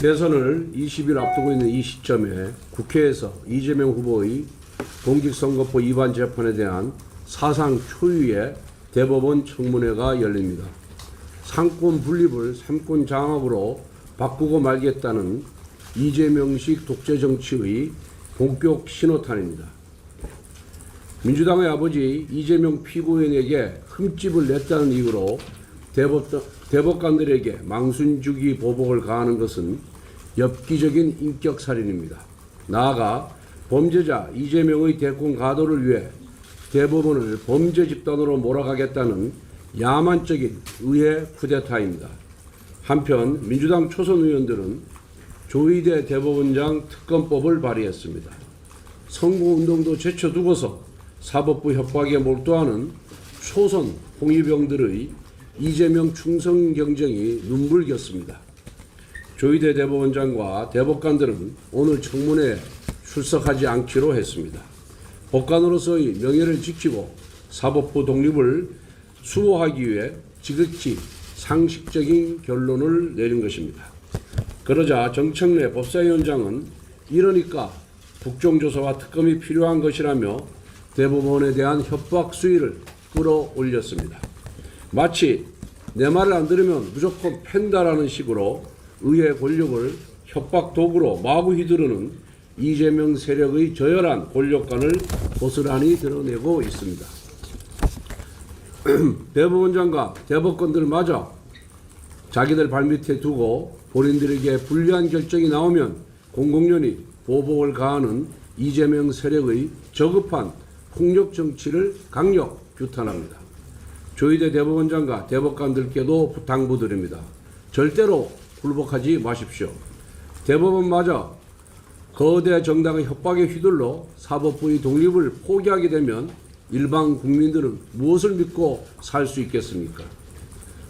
대선을 20일 앞두고 있는 이 시점에 국회에서 이재명 후보의 공직선거법 위반 재판에 대한 사상 초유의 대법원 청문회가 열립니다. 상권 분립을 삼권 장악으로 바꾸고 말겠다는 이재명식 독재 정치의 본격 신호탄입니다. 민주당의 아버지 이재명 피고인에게 흠집을 냈다는 이유로 대법관들에게 망신주기 보복을 가하는 것은 엽기적인 인격살인입니다. 나아가 범죄자 이재명의 대권 가도를 위해 대법원을 범죄 집단으로 몰아가겠다는 야만적인 의회 쿠데타입니다. 한편 민주당 초선 의원들은 조희대 대법원장 특검법을 발의했습니다. 선거운동도 제쳐두고서 사법부 협박에 몰두하는 초선 홍위병들의 이재명 충성 경쟁이 눈물겼습니다. 조희대 대법원장과 대법관들은 오늘 청문회에 출석하지 않기로 했습니다. 법관으로서의 명예를 지키고 사법부 독립을 수호하기 위해 지극히 상식적인 결론을 내린 것입니다. 그러자 정청래 법사위원장은 이러니까 국정조사와 특검이 필요한 것이라며 대법원에 대한 협박 수위를 끌어올렸습니다. 마치 내 말을 안 들으면 무조건 팬다라는 식으로 의회 권력을 협박 도구로 마구 휘두르는 이재명 세력의 저열한 권력관을 고스란히 드러내고 있습니다. 대법원장과 대법관들마저 자기들 발밑에 두고 본인들에게 불리한 결정이 나오면 공공연히 보복을 가하는 이재명 세력의 저급한 폭력 정치를 강력 규탄합니다. 조희대 대법원장과 대법관들께도 당부드립니다. 절대로 굴복하지 마십시오. 대법원마저 거대 정당의 협박에 휘둘러 사법부의 독립을 포기하게 되면 일반 국민들은 무엇을 믿고 살 수 있겠습니까?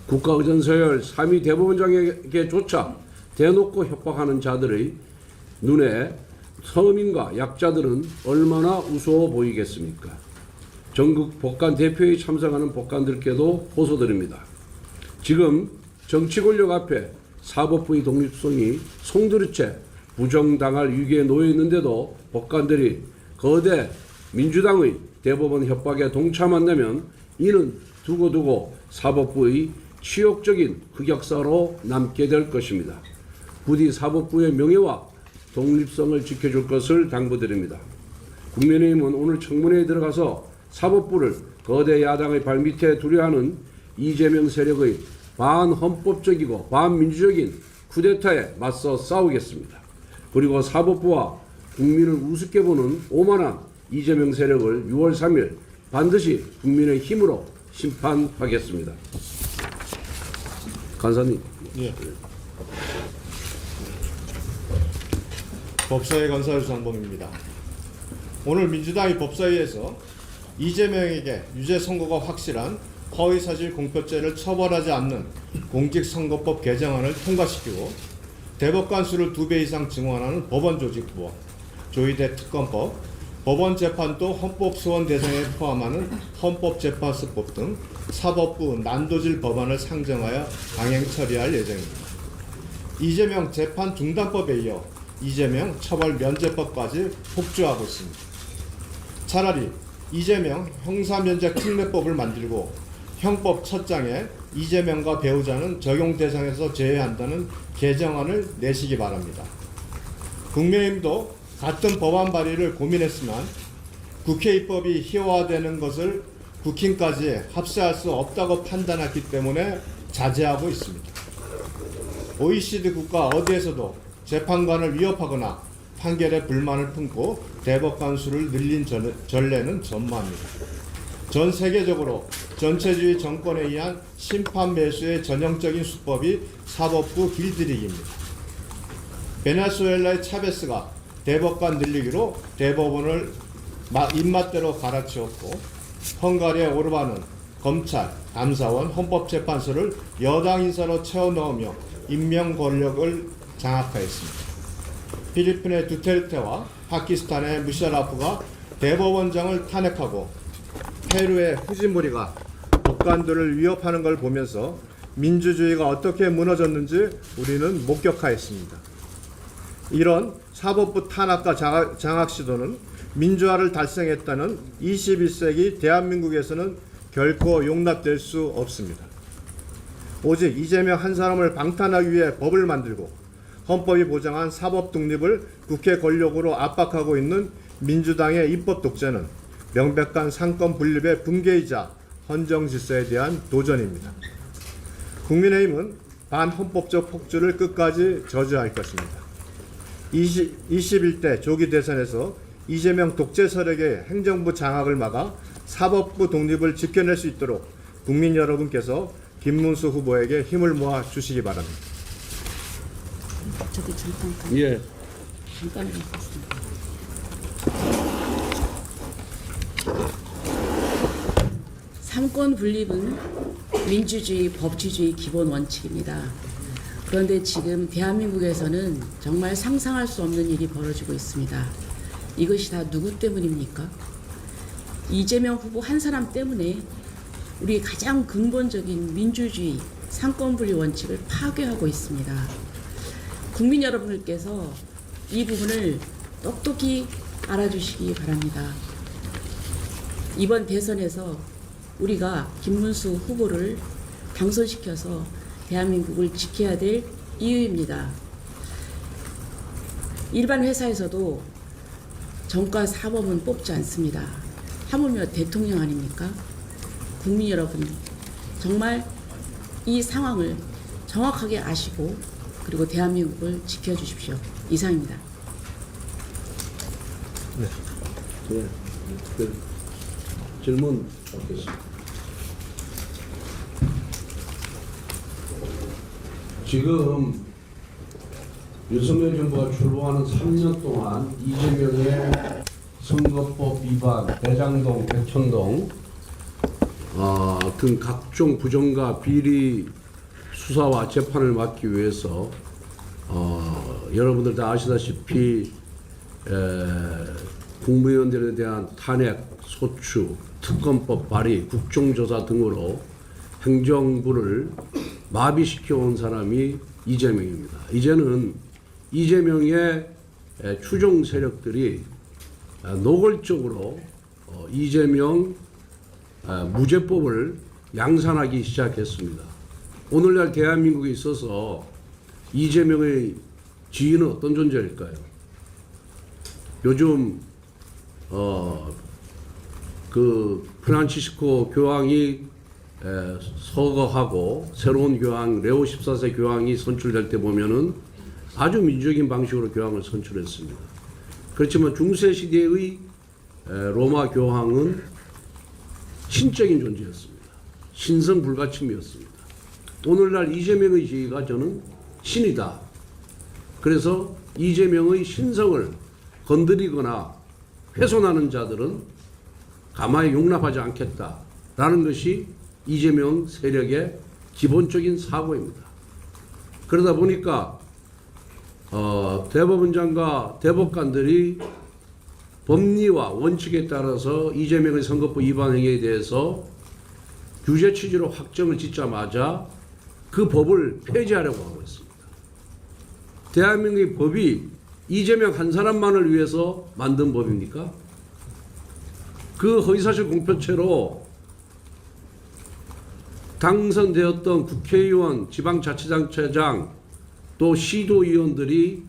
국가의전서열 3위 대법원장에게조차 대놓고 협박하는 자들의 눈에 서민과 약자들은 얼마나 우스워 보이겠습니까? 전국 법관 대표에 참석하는 법관들께도 호소드립니다. 지금 정치 권력 앞에 사법부의 독립성이 송두리째 부정당할 위기에 놓여 있는데도 법관들이 거대 민주당의 대법원 협박에 동참한다면 이는 두고두고 사법부의 치욕적인 흑역사로 남게 될 것입니다. 부디 사법부의 명예와 독립성을 지켜줄 것을 당부드립니다. 국민의힘은 오늘 청문회에 들어가서 사법부를 거대 야당의 발밑에 두려 하는 이재명 세력의 반헌법적이고 반민주적인 쿠데타에 맞서 싸우겠습니다. 그리고 사법부와 국민을 우습게 보는 오만한 이재명 세력을 6월 3일 반드시 국민의 힘으로 심판하겠습니다. 간사님. 예. 법사위 간사 유상범입니다. 오늘 민주당이 법사위에서 이재명에게 유죄 선고가 확실한 허위사실 공표죄를 처벌하지 않는 공직선거법 개정안을 통과시키고 대법관 수를 2배 이상 증원하는 법원조직법, 조희대 특검법, 법원재판도 헌법소원 대상에 포함하는 헌법재판소법 등 사법부 난도질 법안을 상정하여 강행 처리할 예정입니다. 이재명 재판 중단법에 이어 이재명 처벌 면제법까지 폭주하고 있습니다. 차라리 이재명 형사면제 특례법을 만들고 형법 첫 장에 이재명과 배우자는 적용 대상에서 제외한다는 개정안을 내시기 바랍니다. 국민의힘도 같은 법안 발의를 고민했지만 국회 입법이 희화화되는 것을 국힘까지 합세할 수 없다고 판단했기 때문에 자제하고 있습니다. OECD 국가 어디에서도 재판관을 위협하거나 판결에 불만을 품고 대법관 수를 늘린 전례는 전무합니다. 전 세계적으로 전체주의 정권에 의한 심판 매수의 전형적인 수법이 사법부 길들이기입니다. 베네수엘라의 차베스가 대법관 늘리기로 대법원을 입맛대로 갈아치웠고 헝가리의 오르반은 검찰, 감사원, 헌법재판소를 여당 인사로 채워 넣으며 임명 권력을 장악하였습니다. 필리핀의 두테르테와 파키스탄의 무샤라프가 대법원장을 탄핵하고 페루의 후지모리가 법관들을 위협하는 걸 보면서 민주주의가 어떻게 무너졌는지 우리는 목격하였습니다. 이런 사법부 탄압과 장악 시도는 민주화를 달성했다는 21세기 대한민국에서는 결코 용납될 수 없습니다. 오직 이재명 한 사람을 방탄하기 위해 법을 만들고 헌법이 보장한 사법 독립을 국회 권력으로 압박하고 있는 민주당의 입법 독재는 명백한 상권 분립의 붕괴이자 헌정 질서에 대한 도전입니다. 국민의힘은 반헌법적 폭주를 끝까지 저지할 것입니다. 21대 조기 대선에서 이재명 독재 세력의 행정부 장악을 막아 사법부 독립을 지켜낼 수 있도록 국민 여러분께서 김문수 후보에게 힘을 모아 주시기 바랍니다. 저도 잠깐 읽겠습니다. 삼권 분립은 민주주의, 법치주의 기본 원칙입니다. 그런데 지금 대한민국에서는 정말 상상할 수 없는 일이 벌어지고 있습니다. 이것이 다 누구 때문입니까? 이재명 후보 한 사람 때문에 우리 가장 근본적인 민주주의, 상권분리 원칙을 파괴하고 있습니다. 국민 여러분들께서 이 부분을 똑똑히 알아주시기 바랍니다. 이번 대선에서 우리가 김문수 후보를 당선시켜서 대한민국을 지켜야 될 이유입니다. 일반 회사에서도 정가 사범은 뽑지 않습니다. 하물며 대통령 아닙니까? 국민 여러분, 정말 이 상황을 정확하게 아시고 그리고 대한민국을 지켜주십시오. 이상입니다. 네. 질문 받겠습니다. 지금 윤석열 정부가 출범하는 3년 동안 이재명의 선거법 위반, 대장동, 대천동 등 각종 부정과 비리 수사와 재판을 막기 위해서 여러분들 다 아시다시피 국무위원들에 대한 탄핵, 소추, 특검법 발의, 국정조사 등으로 행정부를 마비시켜 온 사람이 이재명입니다. 이제는 이재명의 추종 세력들이 노골적으로 이재명 무죄법을 양산하기 시작했습니다. 오늘날 대한민국에 있어서 이재명의 지위는 어떤 존재일까요? 요즘 그 프란치스코 교황이 서거하고 새로운 교황 레오 14세 교황이 선출될 때 보면은 아주 민주적인 방식으로 교황을 선출했습니다. 그렇지만 중세 시대의 로마 교황은 신적인 존재였습니다. 신성 불가침이었습니다. 오늘날 이재명의 지위가 저는 신이다. 그래서 이재명의 신성을 건드리거나 훼손하는 자들은 가만히 용납하지 않겠다라는 것이 이재명 세력의 기본적인 사고입니다. 그러다 보니까 대법원장과 대법관들이 법리와 원칙에 따라서 이재명의 선거법 위반 행위에 대해서 규제 취지로 확정을 짓자마자 그 법을 폐지하려고 하고 있습니다. 대한민국의 법이 이재명 한 사람만을 위해서 만든 법입니까? 그 허위사실 공표죄로 당선되었던 국회의원, 지방자치단체장, 또 시도의원들이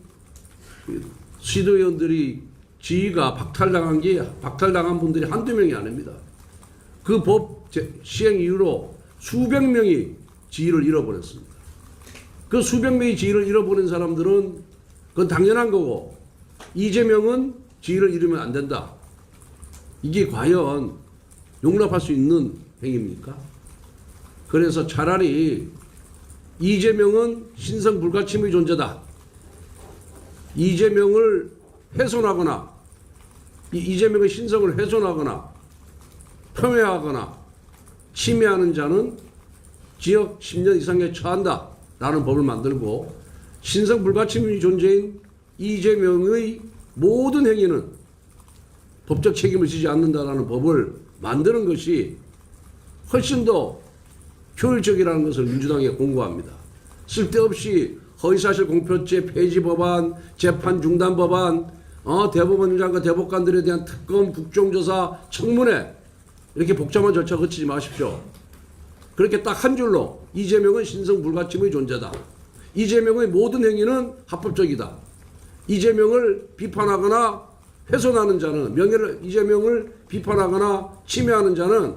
지위가 박탈당한 분들이 한두 명이 아닙니다. 그 법 시행 이후로 수백 명이 지위를 잃어버렸습니다. 그 수백 명이 지위를 잃어버린 사람들은 그건 당연한 거고, 이재명은 지위를 잃으면 안 된다. 이게 과연 용납할 수 있는 행위입니까? 그래서 차라리 이재명은 신성 불가침의 존재다. 이재명을 훼손하거나 이재명의 신성을 훼손하거나 폄훼하거나 침해하는 자는 징역 10년 이상에 처한다 라는 법을 만들고, 신성 불가침의 존재인 이재명의 모든 행위는 법적 책임을 지지 않는다라는 법을 만드는 것이 훨씬 더 효율적이라는 것을 민주당에 공고합니다. 쓸데없이 허위사실 공표죄 폐지 법안, 재판 중단 법안, 대법원장과 대법관들에 대한 특검, 국정조사, 청문회 이렇게 복잡한 절차 거치지 마십시오. 그렇게 딱 한 줄로 이재명은 신성 불가침의 존재다. 이재명의 모든 행위는 합법적이다. 이재명을 비판하거나 훼손하는 자는 이재명을 비판하거나 침해하는 자는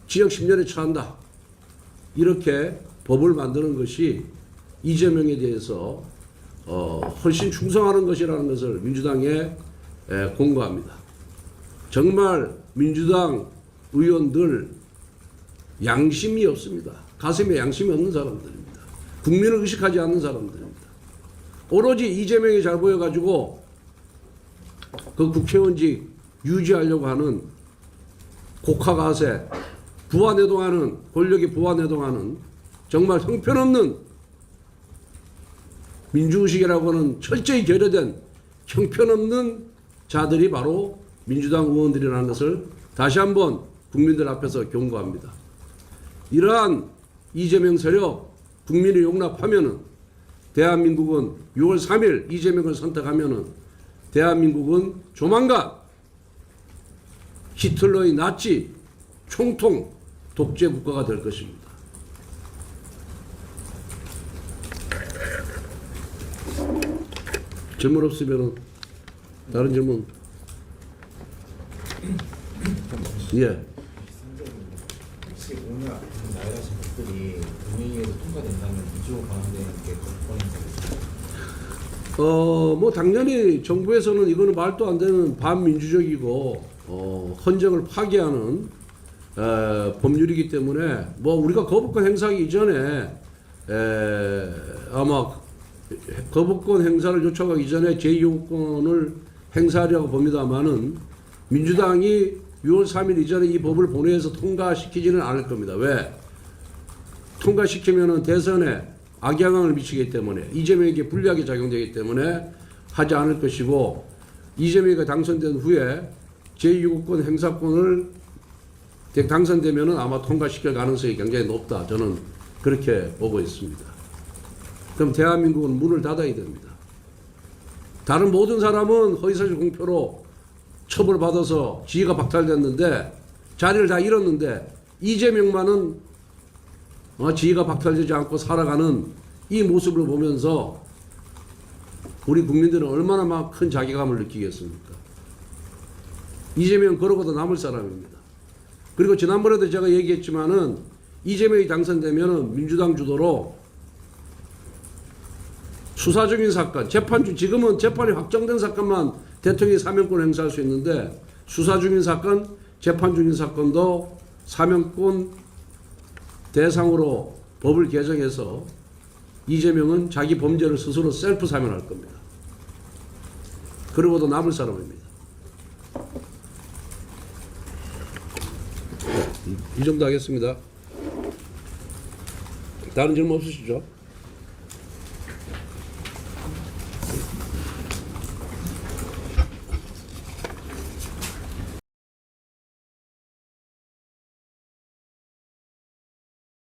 징역 10년에 처한다. 이렇게 법을 만드는 것이 이재명에 대해서 훨씬 충성하는 것이라는 것을 민주당에 공고합니다. 정말 민주당 의원들 양심이 없습니다. 가슴에 양심이 없는 사람들입니다. 국민을 의식하지 않는 사람들입니다. 오로지 이재명이 잘 보여가지고 그 국회의원직 유지하려고 하는 곡하가세, 부안해동하는 권력이 부안해동하는 정말 형편없는 민주의식이라고 하는 철저히 결여된 형편없는 자들이 바로 민주당 의원들이라는 것을 다시 한번 국민들 앞에서 경고합니다. 이러한 이재명 세력 국민이 용납하면은 대한민국은 6월 3일 이재명을 선택하면은 대한민국은 조만간 히틀러의 나치 총통 독재 국가가 될 것입니다. 질문 없으면 다른 질문. 예. 혹시 오늘 나열하신 것들이 국회의회에서 통과된다면 위조 관련된 게 권한이 뭐 당연히 정부에서는 이거는 말도 안 되는 반민주적이고 헌정을 파괴하는 법률이기 때문에 뭐 우리가 거부권 행사하기 이전에 아마 거부권 행사를 요청하기 전에 제2요구권을 행사하려고 봅니다만은 민주당이 6월 3일 이전에 이 법을 본회의에서 통과시키지는 않을 겁니다. 왜? 통과시키면은 대선에 악영향을 미치기 때문에 이재명에게 불리하게 작용되기 때문에 하지 않을 것이고 이재명이 당선된 후에 제2요구권 행사권을 당선되면은 아마 통과시킬 가능성이 굉장히 높다. 저는 그렇게 보고 있습니다. 그럼 대한민국은 문을 닫아야 됩니다. 다른 모든 사람은 허위사실 공표로 처벌받아서 지위가 박탈됐는데 자리를 다 잃었는데 이재명만은 지위가 박탈되지 않고 살아가는 이 모습을 보면서 우리 국민들은 얼마나 막 큰 자괴감을 느끼겠습니까? 이재명 그러고도 남을 사람입니다. 그리고 지난번에도 제가 얘기했지만은 이재명이 당선되면은 민주당 주도로 수사 중인 사건, 지금은 재판이 확정된 사건만 대통령이 사면권 행사할 수 있는데 수사 중인 사건, 재판 중인 사건도 사면권 대상으로 법을 개정해서 이재명은 자기 범죄를 스스로 셀프 사면할 겁니다. 그러고도 남을 사람입니다. 이 정도 하겠습니다. 다른 질문 없으시죠?